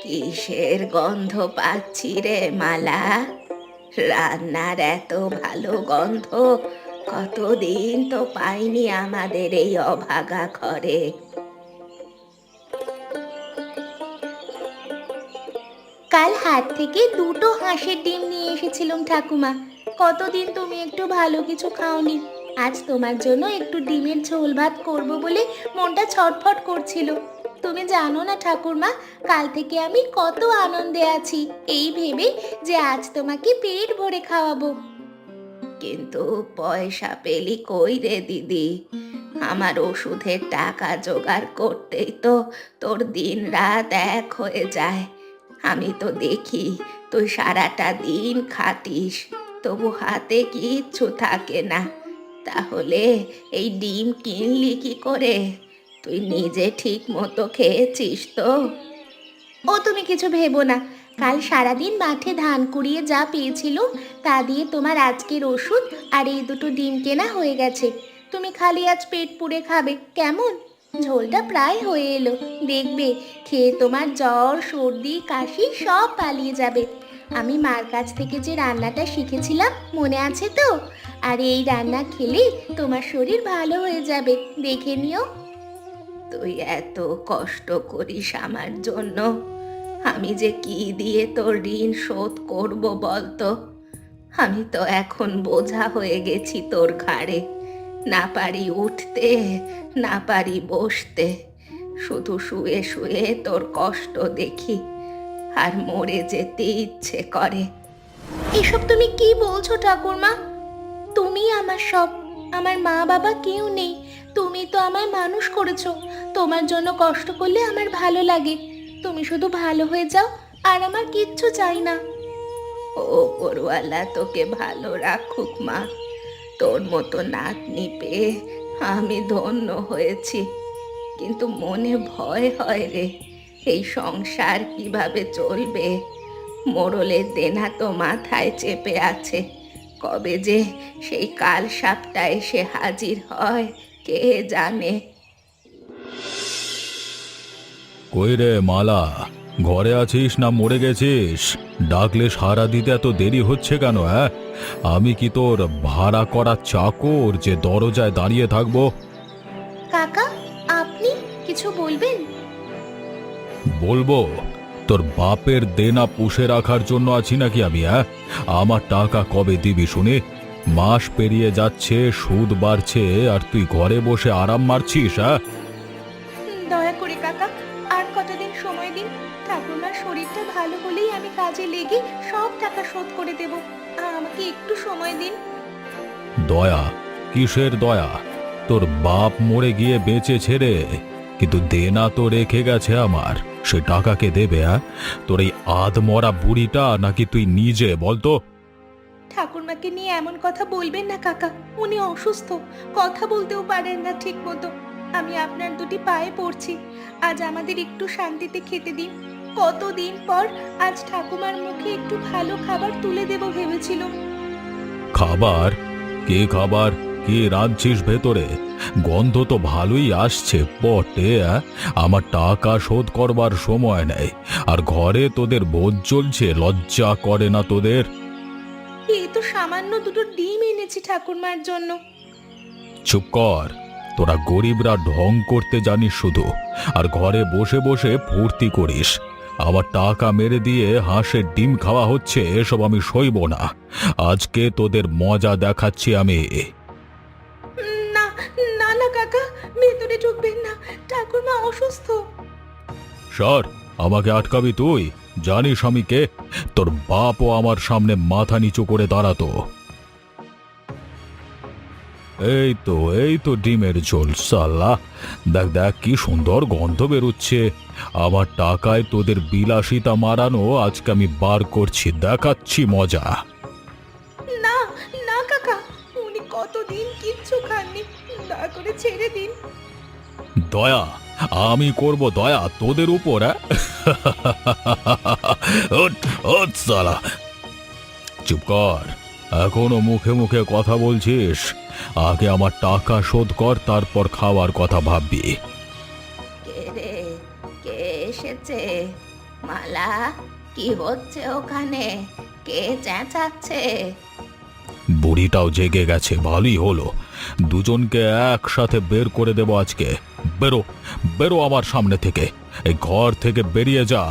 কিসের গন্ধ পাচ্ছি রে মালা? রান্নার এত ভালো গন্ধ কতদিন তো পাইনি আমাদের এই অভাগা ঘরে। কাল হাট থেকে দুটো হাঁসের ডিম নিয়ে এসেছিলাম ঠাকুমা। কতদিন তুমি একটু ভালো কিছু খাওনি। আজ তোমার জন্য একটু ডিমের ঝোল ভাত করব বলে মনটা ছটফট করছিল। তুমি জানো না ঠাকুরমা, কাল থেকে আমি কত আনন্দে আছি এই ভেবে যে আজ তোমাকে পেট ভরে খাওয়াবো। কিন্তু পয়সা পেলি কই রে দিদি? আমার ওষুধের টাকা জোগাড় করতেই তো তোর দিন রাত এক হয়ে যায়। আমি তো দেখি তুই সারাটা দিন খাটিস, তবু হাতে কিচ্ছু থাকে না। তাহলে এই ডিম কিনলি কি করে? তুই নিজে ঠিক মতো খেয়েছিস তো? ও তুমি কিছু ভেবো না। কাল সারাদিন মাঠে ধান কুড়িয়ে যা পেয়েছিল তা দিয়ে তোমার আজকের ওষুধ আর এই দুটো ডিম কেনা হয়ে গেছে। তুমি খালি আজ পেট পুড়ে খাবে কেমন? ঝোলটা প্রায় হয়ে এলো, দেখবে খেয়ে তোমার জ্বর সর্দি কাশি সব পালিয়ে যাবে। আমি মার কাছ থেকে যে রান্নাটা শিখেছিলাম মনে আছে তো? আর এই রান্না খেলে তোমার শরীর ভালো হয়ে যাবে, দেখে নিও। তুই এত কষ্ট করিস আমার জন্য, আমি যে কি দিয়ে তোর ঋণ শোধ করব বলতো? আমি তো এখন বোঝা হয়ে গেছি তোর ঘাড়ে। না পারি উঠতে, না পারি বসতে, শুধু শুয়ে শুয়ে তোর কষ্ট দেখি আর মরে যেতে ইচ্ছে করে। এসব তুমি কি বলছো ঠাকুরমা? তুমি আমার সব, আমার মা বাবা কেউ নেই। তুমি তো আমায় মানুষ করেছো, তোমার জন্য কষ্ট করলে আমার ভালো লাগে। তুমি শুধু ভালো হয়ে যাও, আর আমার কিচ্ছু চাই না। ও ওপরওয়ালা তোকে ভালো রাখুক মা, তোর মতো নাতনি পেয়ে আমি ধন্য হয়েছি। কিন্তু মনে ভয় হয় রে, এই সংসার কিভাবে চলবে? মোড়লের দেনা তো মাথায় চেপে আছে, কবে যে সেই কাল সাপটা এসে হাজির হয় কে জানে। কই রে মালা, ঘরে আছিস না মরে গেছিস? ডাকলে সাড়া দিতে এত দেরি হচ্ছে কেন? হ্যাঁ, আমি কি তোর ভাড়া করা চাকর যে দরজায় দাঁড়িয়ে থাকবো? কাকা, আপনি কিছু বলবেন? বলবো? তোর বাপের দেনা পুষে রাখার জন্য আছি নাকি আমি? হ্যাঁ, আমার টাকা কবে দিবি শুনি? মাস পেরিয়ে যাচ্ছে, সুদ বাড়ছে, আর তুই ঘরে বসে আরাম মারছিস? হ্যাঁ, দয়া করে কাকা, আর কটা দিন সময় দিন। ঠাকুরমার শরীরটা ভালো হলেই আমি কাজে লেগে সব টাকা শোধ করে দেব। আমাকে একটু সময় দিন। দয়া? কিসের দয়া? তোর বাপ মরে গিয়ে বেঁচেছে রে, কিন্তু দেনা তো রেখে গেছে আমার। সে টাকা কে দেবে? তোর এই আধমরা বুড়িটা নাকি তুই নিজে? বলতো। ঠাকুরমাকে নিয়ে এমন কথা বলবেন না কাকা, উনি অসুস্থ, কথা বলতেও পারেন না ঠিক মতো। আমি আপনার দুটি পায়ে পড়ছি, আজ আমাদের একটু শান্তিতে খেতে দিন। কতদিন পর আজ ঠাকুমার মুখে একটু ভালো খাবার তুলে দেব ভেবেছিলাম। খাবার? কে খাবার? কে রাঁধছিস ভেতরে? গন্ধ তো ভালোই আসছে বটে। আমার টাকা শোধ করবার সময় নেই, আর ঘরে তোদের ভোজ চলছে, লজ্জা করে না তোদের? এই তো সামান্য দুটো ডিম এনেছি ঠাকুরমার জন্য। চুপ কর। তোরা গরিবরা ঢং করতে জানিস শুধু, আর ঘরে বসে বসে ফুর্তি করিস। আমার টাকা মেরে দিয়ে হাঁসের ডিম খাওয়া হচ্ছে, এসব আমি সইব না। আজকে তোদের মজা দেখাচ্ছি আমি। না, না না কাকা, ভেতরে ঢুকবেন না, ঠাকুরমা অসুস্থ। সর, আমাকে আটকাবি তুই? জানিস আমি কে? তোর বাপও আমার সামনে মাথা নিচু করে দাঁড়াতো। এই তো ডিমের ঝোল। সাল্লা, দেখ দেখ কি সুন্দর গন্ধ বেরোচ্ছে। আমার টাকায় তোদের বিলাসিতা মারানো আজকে আমি বার করছি, দেখাচ্ছি মজা। না, না কাকা, উনি কতদিন কিচ্ছু খাননি, দয়া করে ছেড়ে দিন। দয়া? আমি করব দয়া তোদের উপর? ওঠ, ওঠ সালা। চুপ কর, এখনো মুখে মুখে কথা বলছিস? আগে আমার টাকা শোধ কর, তারপর খাওয়ার কথা ভাববি। কে রে, কে এসেছে? মালা মালা, কি হচ্ছে ওখানে? কে চেঁচাচ্ছে? বুড়িটাও জেগে গেছে, ভালোই হলো। দুজনকে একসাথে বের করে দেবো আজকে। বেরো, বেরো আমার সামনে থেকে। এই ঘর থেকে বেরিয়ে যা।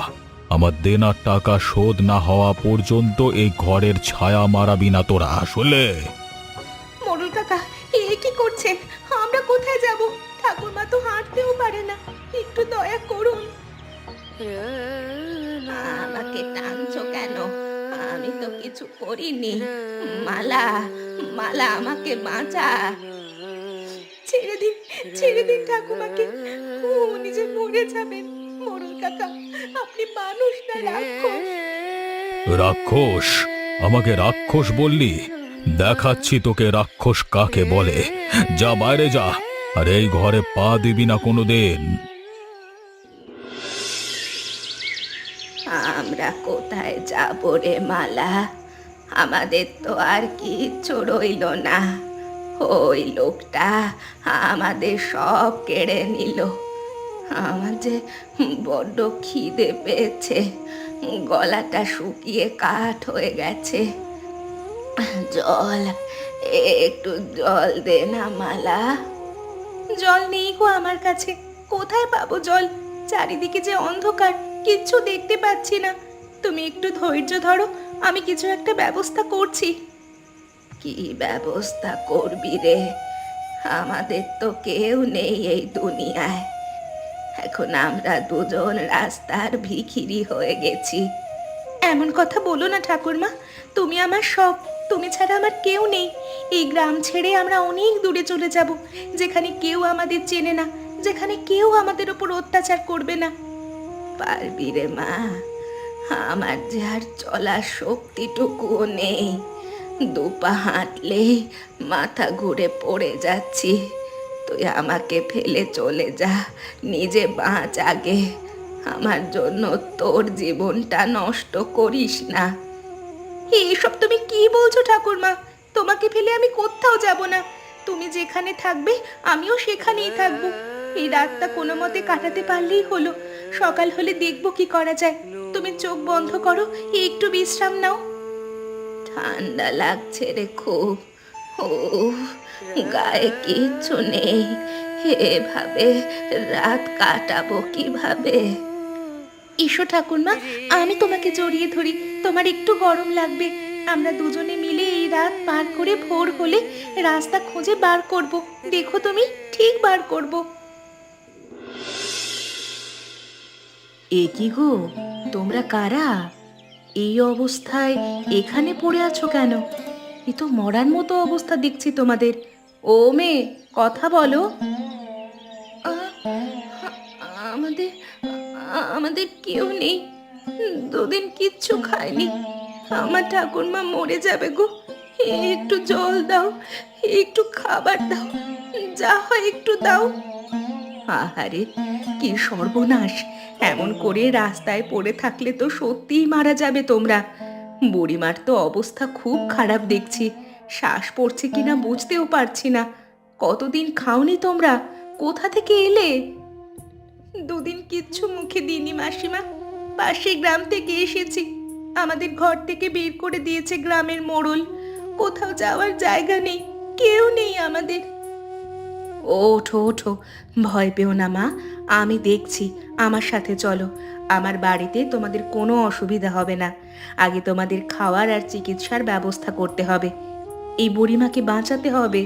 আমার দেনা টাকা শোধ না হওয়া পর্যন্ত এই ঘরের ছায়া মারাবি না তোরা, আসলে। মোড়ল কাকা, এ কি করছেন? আমরা কোথায় যাব? ঠাকুরমা তো হাঁটতেও পারে না, একটু দয়া করুন। আমাকে টানছো কেন? আমি তো কিছু করিনি। মালা, মালা আমাকে বাঁচা। ছেড়ে দিন, ছেড়ে দিন ঠাকুমাকে, উনি যে মরে যাবেন। মোড়ল কাকা, আপনি মানুষ না রাক্ষস? রাক্ষস? আমাকে রাক্ষস বললি? দেখাচ্ছি তোকে রাক্ষস কাকে বলে। যা, বাইরে যা, আর এই ঘরে পা দিবি না কোনোদিন। আমরা কোথায় যাব রে মালা? আমাদের তো আর কিচ্ছু রইল না। ওই লোকটা আমাদের সব কেড়ে নিল। আমার যে বড্ড খিদে পেয়েছে, গলাটা শুকিয়ে কাঠ হয়ে গেছে। জল, একটু জল দে না মালা। জল নেই গো আমার কাছে, কোথায় পাবো জল? চারিদিকে যে অন্ধকার, কিচ্ছু দেখতে পাচ্ছি না। তুমি একটু ধৈর্য ধরো, আমি কিছু একটা ব্যবস্থা করছি। কি ব্যবস্থা করবি রে? আমাদের তো কেউ নেই এই দুনিয়ায়। এখন আমরা দুজন রাস্তার ভিখিরি হয়ে গেছি। এমন কথা বলো না ঠাকুরমা, তুমি আমার সব। তুমি ছাড়া আমার কেউ নেই। এই গ্রাম ছেড়ে আমরা অনেক দূরে চলে যাব, যেখানে কেউ আমাদের চেনে না, যেখানে কেউ আমাদের উপর অত্যাচার করবে না। পারবি রে মা? আমার যে আর চলার শক্তিটুকুও নেই। দুপা হাঁটলেই মাথা ঘুরে পড়ে যাচ্ছি। তুই আমাকে ফেলে চলে যা, নিজে বাঁচ আগে। আমার জন্য তোর জীবনটা নষ্ট করিস না। এইসব তুমি কি বলছো ঠাকুরমা? তোমাকে ফেলে আমি কোথাও যাব না। তুমি যেখানে থাকবে আমিও সেখানেই থাকবো। এই রাতটা কোনো মতে কাটাতে পারলেই হলো। সকাল হলে দেখবো কি করা যায়। তুমি চোখ বন্ধ করো, একটু বিশ্রাম নাও। ঠান্ডা লাগছে রে খুব। ও, গায়ে কিচ্ছু নেই। এভাবে রাত কাটাবো কিভাবে? এসো ঠাকুরমা, আমি তোমাকে জড়িয়ে ধরি, তোমার একটু গরম লাগবে। আমরা দুজনে মিলে এই রাত পার করে ভোর হলে রাস্তা খুঁজে বার করব। দেখো তুমি, ঠিক বার করব। এ কি গো, তোমরা কারা? এই অবস্থায় এখানে পড়ে আছো কেন? এ তো মরার মতো অবস্থা দেখছি তোমাদের। ও মেয়ে, কথা বলো। আমাদের আমাদের কেউ নেই। দুদিন কিচ্ছু খায়নি। আমার ঠাকুরমা মরে যাবে গো। একটু জল দাও, একটু খাবার দাও, যা হয় একটু দাও। আহারে, কি সর্বনাশ! এমন করে রাস্তায় পড়ে থাকলে তো সত্যিই মারা যাবে তোমরা। বুড়িমার তো অবস্থা খুব খারাপ দেখছি। শ্বাস পড়ছে কিনা বুঝতেও পারছি না। কতদিন খাওনি তোমরা? কোথা থেকে এলে? দুদিন কিচ্ছু মুখে দিইনি মাসিমা। পাশে গ্রাম থেকে এসেছি। আমাদের ঘর থেকে বের করে দিয়েছে গ্রামের মোড়ল। কোথাও যাওয়ার জায়গা নেই, কেউ নেই আমাদের। ওঠো ওঠো, ভয় পেও না মা, আমি দেখছি। আমার সাথে চলো। আমার বাড়িতে তোমাদের কোনো অসুবিধা হবে না। আগে তোমাদের খাওয়ার আর চিকিৎসার ব্যবস্থা করতে হবে। এই বুড়িমাকে বাঁচাতে হবে।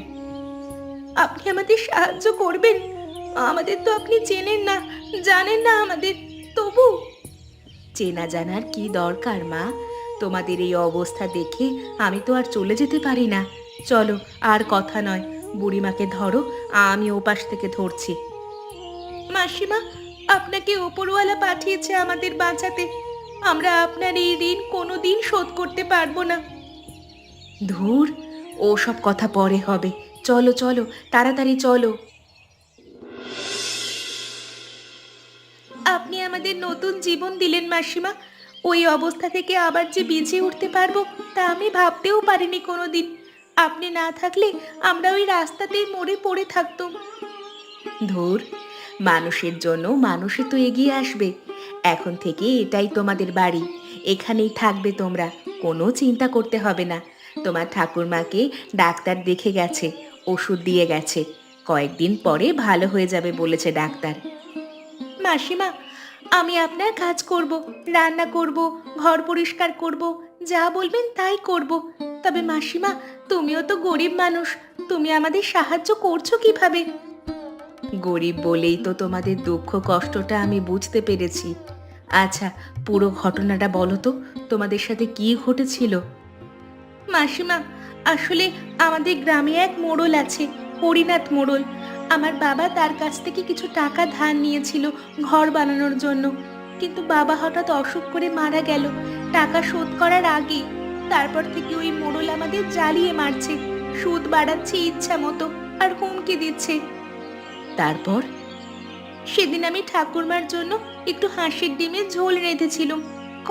আপনি আমাদের সাহায্য করবেন? আমাদের তো আপনি চেনেন না, জানেন না আমাদের, তবু। চেনা জানার কি দরকার মা? তোমাদের এই অবস্থা দেখে আমি তো আর চলে যেতে পারি না। চলো, আর কথা নয়, বুড়িমাকে ধরো, আমি ওপাশ থেকে ধরছি। মাসিমা, আপনাকে ওপরওয়ালা পাঠিয়েছে আমাদের বাঁচাতে। আমরা আপনার এই ঋণ কোনোদিন শোধ করতে পারবো না। ধুর, ও সব কথা পরে হবে। চলো চলো, তাড়াতাড়ি চলো। আপনি আমাদের নতুন জীবন দিলেন মাসিমা। ওই অবস্থা থেকে আবার যে বেঁচে উঠতে পারবো তা আমি ভাবতেও পারিনি কোনোদিন। আপনি না থাকলে আমরা ওই রাস্তাতেই মরে পড়ে থাকতাম। ধুর, মানুষের জন্য মানুষই তো এগিয়ে আসবে। এখন থেকে এটাই তোমাদের বাড়ি, এখানেই থাকবে তোমরা, কোনো চিন্তা করতে হবে না। তোমার ঠাকুরমাকে ডাক্তার দেখে গেছে, ওষুধ দিয়ে গেছে, কয়েকদিন পরে ভালো হয়ে যাবে বলেছে ডাক্তার। মাসিমা, আমি আপনার কাজ করব, রান্না করব, ঘর পরিষ্কার করব, যা বলবেন তাই করব। তবে মাসিমা, তুমিও তো গরিব মানুষ, তুমি আমাদের সাহায্য করছো কিভাবে? গরিব বলেই তো তোমাদের দুঃখ কষ্টটা আমি বুঝতে পেরেছি। আচ্ছা, পুরো ঘটনাটা বলো তো, তোমাদের সাথে কি ঘটেছিল? মাসিমা, আসলে আমাদের গ্রামে এক মোড়ল আছে, হরিনাথ মোড়ল। আমার বাবা তার কাছ থেকে কিছু টাকা ধার নিয়েছিল ঘর বানানোর জন্য, কিন্তু বাবা হঠাৎ অসুখ করে মারা গেল টাকা শোধ করার আগে। তারপর থেকে ওই মোড়ল আমাদের জ্বালিয়ে মারছে, সুদ বাড়াচ্ছে ইচ্ছা মতো, আর হুমকি দিচ্ছে। তারপর সেদিন আমি ঠাকুরমার জন্য একটু হাঁসের ডিমের ঝোল রেঁধেছিলাম।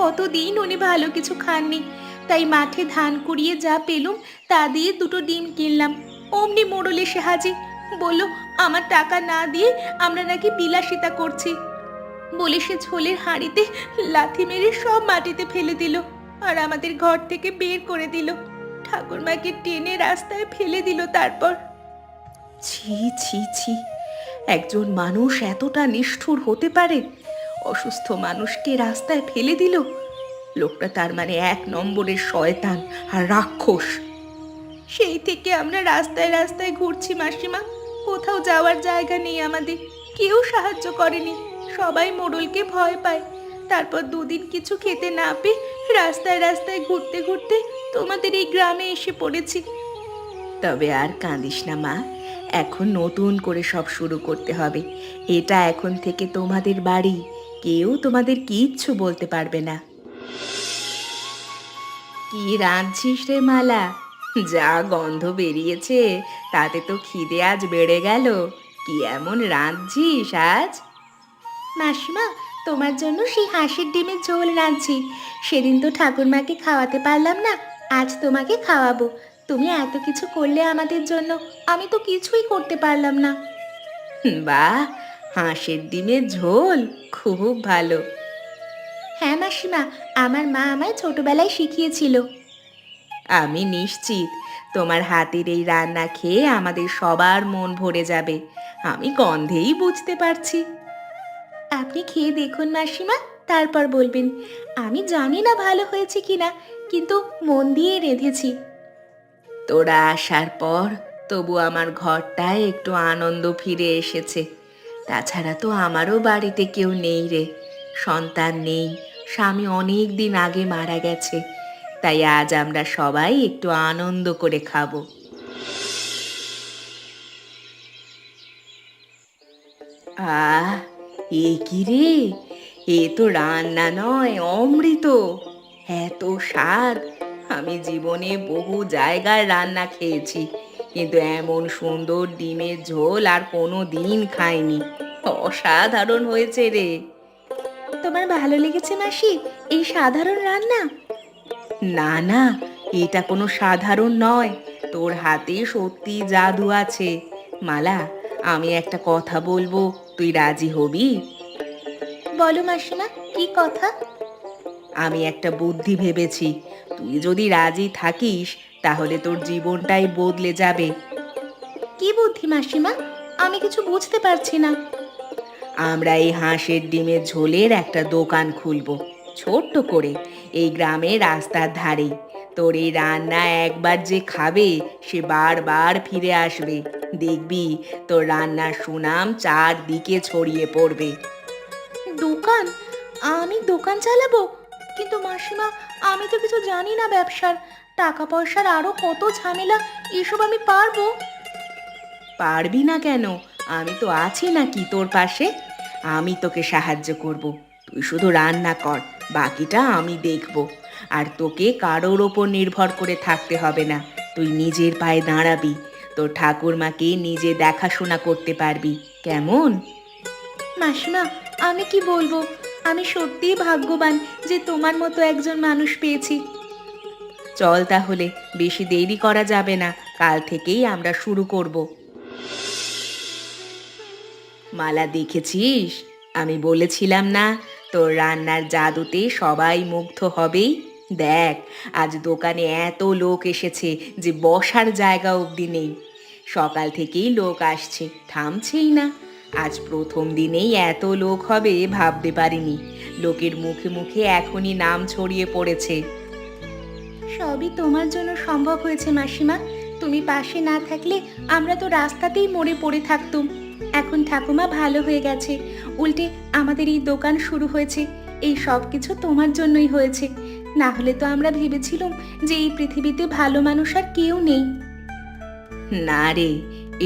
কতদিন উনি ভালো কিছু খাননি, তাই মাঠে ধান কুড়িয়ে যা পেলুম তা দিয়ে দুটো ডিম কিনলাম। অমনি মোড়ল এসে হাজির, বলল আমার টাকা না দিয়ে আমরা নাকি বিলাসিতা করছি বলে সে ঝোলের হাঁড়িতে লাথি মেরে সব মাটিতে ফেলে দিল, আর আমাদের ঘর থেকে বের করে দিল। ঠাকুরমাকে টেনে রাস্তায় ফেলে দিল। তারপর ছি ছি ছি, একজন মানুষ এতটা নিষ্ঠুর হতে পারে? অসুস্থ মানুষকে রাস্তায় ফেলে দিল। লোকটা তার মানে এক নম্বরের শয়তান আর রাক্ষস। সেই থেকে আমরা রাস্তায় রাস্তায় ঘুরছি মাসিমা, কোথাও যাওয়ার জায়গা নেই আমাদের, কেউ সাহায্য করেনি, সবাই মোড়লকে ভয় পায়। তারপর দুদিন কিছু খেতে না পেয়ে রাস্তায় রাস্তায় ঘুরতে ঘুরতে তোমাদের এই গ্রামে এসে পড়েছি। তবে আর কাঁদিস না মা, এখন নতুন করে সব শুরু করতে হবে। এটা এখন থেকে তোমাদের বাড়ি, কেউ তোমাদের কিচ্ছু বলতে পারবে না। কি রাঁধছিস রে মালা? যা গন্ধ বেরিয়েছে তাতে তো খিদে আজ বেড়ে গেল। কি এমন রাঁধছিস আজ? মাসিমা, তোমার জন্য সেই হাঁসের ডিমের ঝোল রাঁধছি। সেদিন তো ঠাকুরমাকে খাওয়াতে পারলাম না, আজ তোমাকে খাওয়াবো। তুমি এত কিছু করলে আমাদের জন্য, আমি তো কিছুই করতে পারলাম না। বাহ, হাঁসের ডিমের ঝোল খুব ভালো। হ্যাঁ মাসিমা, আমার মা আমায় ছোটবেলায় শিখিয়েছিল। আমি নিশ্চিত তোমার হাতের এই রান্না খেয়ে আমাদের সবার মন ভরে যাবে, আমি গন্ধেই বুঝতে পারছি। আপনি খেয়ে দেখুন মাসিমা, তারপর বলবেন। আমি জানি না ভালো হয়েছে কিনা, কিন্তু মন দিয়ে রেঁধেছি। তোরা আসার পর তবু আমার ঘরটায় একটু আনন্দ ফিরে এসেছে। তাছাড়া তো আমারও বাড়িতে কেউ নেই রে, সন্তান নেই, স্বামী অনেক দিন আগে মারা গেছে। তাই আজ আমরা সবাই একটু আনন্দ করে খাবো। আহ, এ কি রে, এ তো রান্না নয়, অমৃত। এত স্বাদ! আমি জীবনে বহু জায়গায় রান্না খেয়েছি, কিন্তু এমন সুন্দর ডিমের ঝোল আর কোনো দিন খাইনি। অসাধারণ হয়েছে রে। তোমার ভালো লেগেছে মাসি এই সাধারণ রান্না? না না, এটা কোনো সাধারণ নয়, তোর হাতে সত্যি জাদু আছে। মালা, আমি একটা কথা বলবো, তুই রাজি হবি? বলো মাসিমা, কি কথা? আমি একটা বুদ্ধি ভেবেছি, তুই যদি রাজি থাকিস তাহলে তোর জীবনটাই বদলে যাবে। কি বুদ্ধি মাসিমা? আমি কিছু বুঝতে পারছি না। আমরা এই হাঁসের ডিমের ঝোলের একটা দোকান খুলবো, ছোট্ট করে, এই গ্রামের রাস্তার ধারেই। তোর এই রান্না একবার যে খাবে সে বারবার ফিরে আসবে। দেখবি তোর রান্নার সুনাম চারদিকে ছড়িয়ে পড়বে। দোকান? আমি দোকান চালাবো? কিন্তু মাসিমা, আমি তো কিছু জানি না ব্যবসার, টাকা পয়সার আরো কত ঝামেলা, এসব আমি পারবো? পারবি না কেন? আমি তো আছি নাকি তোর পাশে, আমি তোকে সাহায্য করব। তুই শুধু রান্না কর, বাকিটা আমি দেখব। আর তোকে কারোর ওপর নির্ভর করে থাকতে হবে না, তুই নিজের পায়ে দাঁড়াবি, তোর ঠাকুরমাকে নিজে দেখাশোনা করতে পারবি, কেমন? মাসিমা, আমি কি বলবো, আমি সত্যিই ভাগ্যবান যে তোমার মতো একজন মানুষ পেয়েছি। চল তাহলে, বেশি দেরি করা যাবে না, কাল থেকেই আমরা শুরু করব। মালা, দেখেছিস? আমি বলেছিলাম না তোর রান্নার জাদুতে সবাই মুগ্ধ হবেই। দেখ, আজ দোকানে এত লোক এসেছে যে বসার জায়গা অবধি নেই। সকাল থেকেই লোক আসছে, থামছেই না। আজ প্রথম দিনেই এত লোক হবে ভাবতে পারিনি। লোকের মুখে মুখে এখনই নাম ছড়িয়ে পড়েছে। সবই তোমার জন্য সম্ভব হয়েছে মাসিমা। তুমি পাশে না থাকলে আমরা তো রাস্তাতেই মরে পড়ে থাকতুম। এখন ঠাকুমা ভালো হয়ে গেছে, উল্টে আমাদের এই দোকান শুরু হয়েছে। এই সব কিছু তোমার জন্যই হয়েছে। না হলে তো আমরা ভেবেছিলাম যে এই পৃথিবীতে ভালো মানুষ আর কেউ নেই। না রে,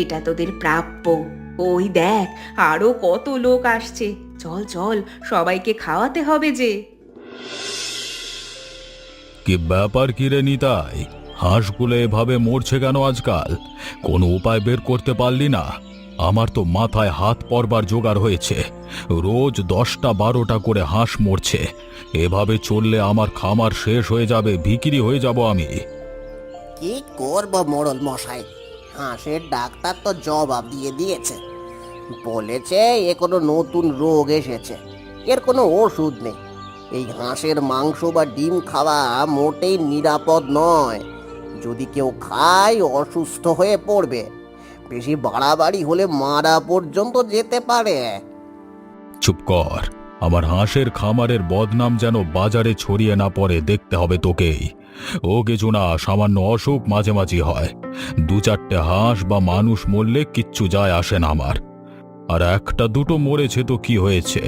এটা তোদের প্রাপ্য। ওই দেখ, আরো কত লোক আসছে। চল চল, সবাইকে খাওয়াতে হবে যে। কি ব্যাপার কি রে নিতাই? হাঁসগুলো এভাবে মরছে কেন আজকাল? কোনো উপায় বের করতে পারলি না? আমার তো মাথায় হাত পড়বার জোগাড় হয়েছে। রোজ 10টা-12টা করে হাঁস মরছে। এভাবে চললে আমার খামার শেষ হয়ে যাবে, বিক্রি হয়ে যাব আমি। কি করব মোড়ল মশাই, হাঁসের ডাক্তার তো জবাব দিয়ে দিয়েছে। বলেছে এ কোনো নতুন রোগ এসেছে, এর কোনো ওষুধ নেই। এই হাঁসের মাংস বা ডিম খাওয়া মোটেই নিরাপদ নয়। যদি কেউ খায় অসুস্থ হয়ে পড়বে, বেশি বাড়াবাড়ি হলে মারা পর্যন্ত যেতে পারে। চুপ কর। আমার হাঁসের খামারের বদনাম যেন বাজারে ছড়িয়ে না পড়ে দেখতে হবে তোকেই। ও কিছু না, সামান্য অসুখ মাঝে মাঝে হয়। 2-4টে হাঁস বা মানুষ মরলে কিচ্ছু যায় আসে না আমার। আর 1-2টো মরেছে তো কি হয়েছে?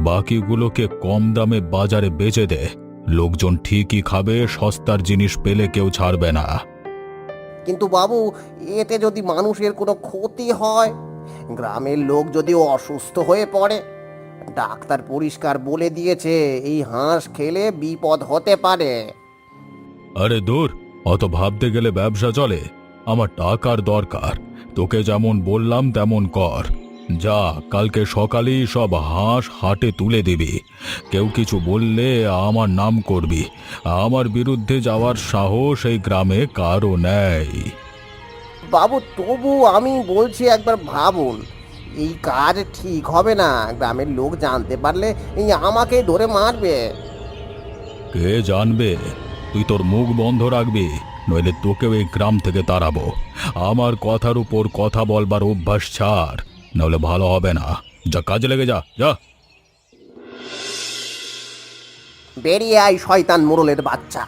বাকিগুলোকে কম দামে বাজারে বেচে দে। লোকজন ঠিকই খাবে, সস্তার জিনিস পেলে কেউ ছাড়বে না। কিন্তু বাবু, এতে যদি মানুষের কোনো ক্ষতি হয়, গ্রামের লোক যদি অসুস্থ হয়ে পড়ে, ডাক্তার পরিষ্কার বলে দিয়েছে এই হাঁস খেলে বিপদ হতে পারে। আরে দূর, অত ভাবতে গেলে ব্যবসা চলে? আমার টাকার দরকার। তোকে যেমন বললাম তেমন কর। যা, কালকে সকালেই সব হাঁস হাটে তুলে দিবি। কেউ কিছু বললে আমার নাম করবি। আমার বিরুদ্ধে যাওয়ার সাহস এই গ্রামে কারও নেই। বাবু, তবু আমি বলছি একবার ভাবুন। এই কাজ ঠিক হবে না। গ্রামের লোক জানতে পারলে এই আমাকে ধরে মারবে। কে জানবে? তুই তোর মুখ বন্ধ রাখবি, নইলে তোকেও এই গ্রাম থেকে তাড়াবো। আমার কথার উপর কথা বলবার অভ্যাস ছাড়, নাহলে ভালো হবে না। যা, কাজে লেগে যা, যা। বেরিয়ে আয় শয়তান মোড়লের বাচ্চা।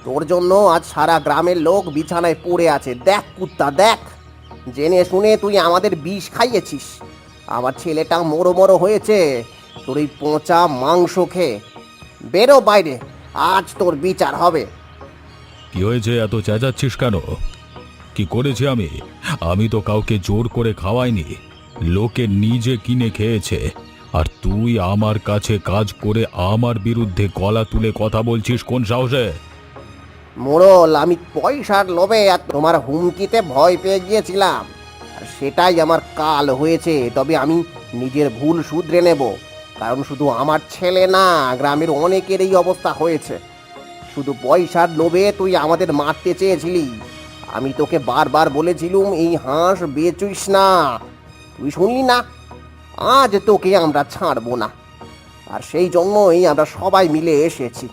তোর জন্য আজ সারা গ্রামের লোক বিছানায় পড়ে আছে। দেখ কুত্তা, দেখ। জেনে শুনে তুই আমাদের বিষ খাইয়েছিস। আমার ছেলেটা মরো মরো হয়েছে তোর এই পচা মাংস খেয়ে। বেরো বাইরে, আজ তোর বিচার হবে। কি হয়েছে? এত চেঁচাচ্ছিস কেন? কি করেছি আমি? আমি তো কাউকে জোর করে খাওয়াইনি। লোকে নিজে কিনে খেয়েছে। আর তুই আমার কাছে কাজ করে আমার বিরুদ্ধে গলা তুলে কথা বলছিস কোন সাহসে? মোড়ল, আমি পয়সার লোভে আর তোমার হুমকিতে ভয় পেয়ে গিয়েছিলাম, আর সেটাই আমার কাল হয়েছে। তবে আমি নিজের ভুল শুধরে নেব, কারণ শুধু আমার ছেলে না, গ্রামের অনেকের এই অবস্থা হয়েছে। শুধু পয়সার লোভে তুই আমাদের মারতে চেয়েছিলি। আমি তোকে বারবার বলেছিলুম এই হাঁস বেচুইস না, তুই শুনলি না। আজ তোকে আমরা ছাড়বো না, আর সেই জন্যই আমরা সবাই মিলে এসেছি।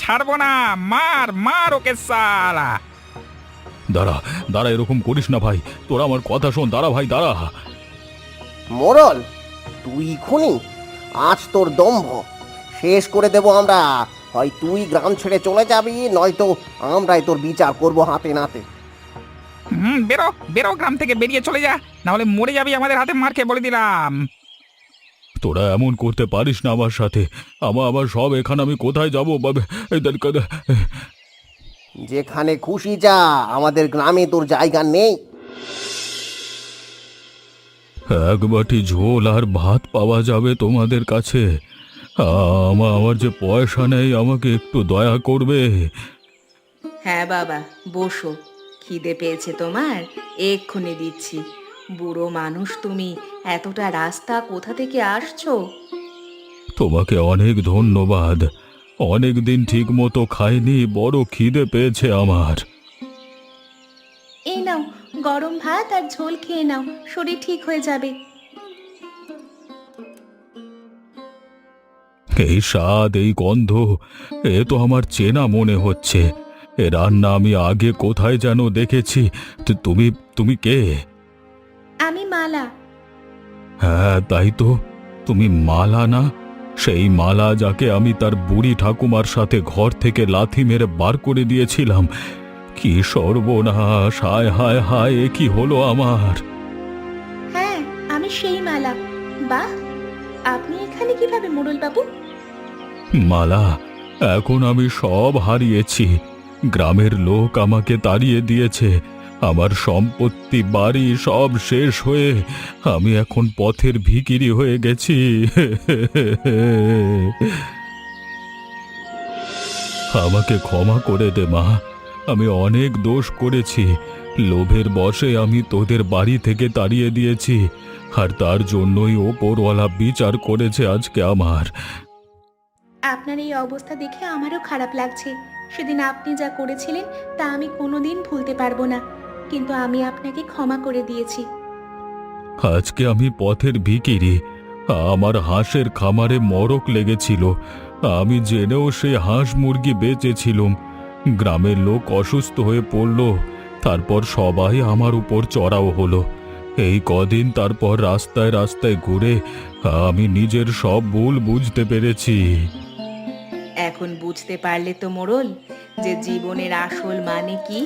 ছাড়বো না, মার মার ওকে সালা। দাঁড়া দাঁড়া, এরকম করিস না ভাই। তোরা আমার কথা শোন, দাঁড়া ভাই, দাঁড়া। মোড়ল, তুই খুনি? আজ তোর দম্ভ শেষ করে দেব আমরা। হয় তুই গ্রাম ছেড়ে চলে যাবি, নয়তো আমরাই তোর বিচার করব হাতে নাতে। বেরো বেরো, গ্রাম থেকে বেরিয়ে চলে যা, না হলে মরে যাবি আমাদের হাতে মার খেয়ে, বলে দিলাম। তোরা এমন করতে পারিস না আমার সাথে। আমার সব এখানে, আমি কোথায় যাবো বাবে? যেখানে খুশি যা, আমাদের গ্রামে তোর জায়গা নেই। এক বাটি ঝোল আর ভাত পাওয়া যাবে তোমাদের কাছে? আমার যে পয়সা নেই, আমাকে একটু দয়া করবে? হ্যাঁ বাবা, বসো। খিদে পেয়েছে তোমার? এক্ষুনি দিচ্ছি। বুড়ো মানুষ তুমি, এতটা রাস্তা কোথা থেকে আসছো? তোমাকে অনেক ধন্যবাদ। অনেক দিন ঠিক মতো খাইনি, বড় খিদে পেয়েছে আমার। এই নাও, গরম ভাত আর ঝোল খেয়ে নাও, শরীর ঠিক হয়ে যাবে। এই স্বাদ, এই গন্ধ, এ তো আমার চেনা মনে হচ্ছে। এ রান্না আমি আগে কোথায় যেন দেখেছি। তুমি তুমি কে? আমি মালা। হ্যাঁ, তাই তো। তুমি মালা না? সেই মালা যাকে আমি তার বুড়ি ঠাকুমার সাথে ঘর থেকে লাথি মেরে বার করে দিয়েছিলাম। কি সর্বনাশ! হায় হায় হায়, এ কি হলো আমার? হ্যাঁ, আমি সেই মালা। বাহ, আপনি এখানে কিভাবে মোড়ল বাবু? মালা, এখন আমি সব হারিয়েছি। গ্রামের লোক আমাকে তাড়িয়ে দিয়েছে। আমার সম্পত্তি বাড়ি সব শেষ হয়ে আমি এখন পথের ভিখিরি হয়ে গেছি। আমাকে ক্ষমা করে দে মা। আমি অনেক দোষ করেছি। লোভের বশে আমি তোদের বাড়ি থেকে তাড়িয়ে দিয়েছি, আর তার জন্যই ওপরওয়ালা বিচার করেছে আজকে আমার। আপনার এই অবস্থা দেখে আমারও খারাপ লাগছে। সেদিন আপনি যা করেছিলেন তা আমি কোনোদিন ভুলতে পারবো না, কিন্তু আমি আপনাকে ক্ষমা করে দিয়েছি। আজকে আমি পথের ভিখিরি। আমার হাঁসের খামারে মরক লেগেছিল। আমি জেনেও সে হাঁস মুরগি বেচেছিলুম। গ্রামের লোক অসুস্থ হয়ে পড়ল, তারপর সবাই আমার উপর চড়াও হলো। এই কদিন তারপর রাস্তায় রাস্তায় ঘুরে আমি নিজের সব ভুল বুঝতে পেরেছি। এখন বুঝতে পারলে তো মোড়ল, যে জীবনের আসল মানে কি?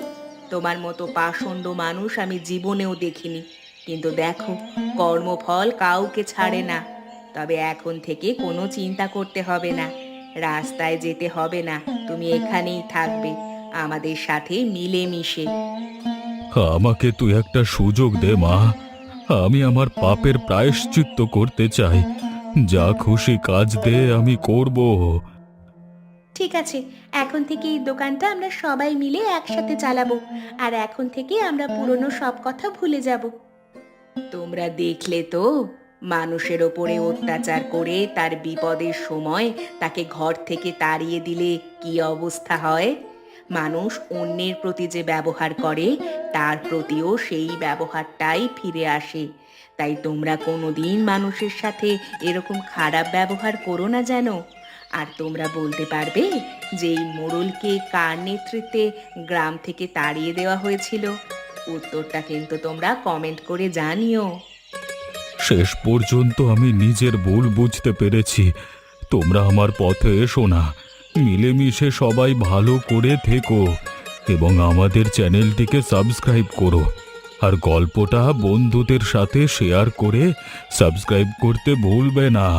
তোমার মতো পাষণ্ড মানুষ আমি জীবনেও দেখিনি, কিন্তু দেখো, কর্মফল কাউকে ছাড়ে না। তবে এখন থেকে কোনো চিন্তা করতে হবে না, রাস্তায় যেতে হবে না, তুমি এখানেই থাকবে আমাদের সাথে মিলেমিশে। আমাকে তুই একটা সুযোগ দে মা। আমি আমার পাপের প্রায়শ্চিত্ত করতে চাই। যা খুশি কাজ দে, আমি করব। ঠিক আছে, এখন থেকে এই দোকানটা আমরা সবাই মিলে একসাথে চালাবো, আর এখন থেকে আমরা পুরনো সব কথা ভুলে যাব। তোমরা দেখলে তো, মানুষের ওপরে অত্যাচার করে তার বিপদের সময় তাকে ঘর থেকে তাড়িয়ে দিলে কি অবস্থা হয়। মানুষ অন্যের প্রতি যে ব্যবহার করে তার প্রতিও সেই ব্যবহারটাই ফিরে আসে। তাই তোমরা কোনোদিন মানুষের সাথে এরকম খারাপ ব্যবহার করো না যেন। আর তোমরা বলতে পারবে যে এই মোড়লকে কার নেতৃত্বে গ্রাম থেকে তাড়িয়ে দেওয়া হয়েছিল? উত্তরটা কিন্তু তোমরা কমেন্ট করে জানিও। শেষ পর্যন্ত আমি নিজের ভুল বুঝতে পেরেছি। তোমরা আমার পথে এসো না, মিলেমিশে সবাই ভালো করে থেকো এবং আমাদের চ্যানেলটিকে সাবস্ক্রাইব করো। আর গল্পটা বন্ধুদের সাথে শেয়ার করে সাবস্ক্রাইব করতে ভুলবে না।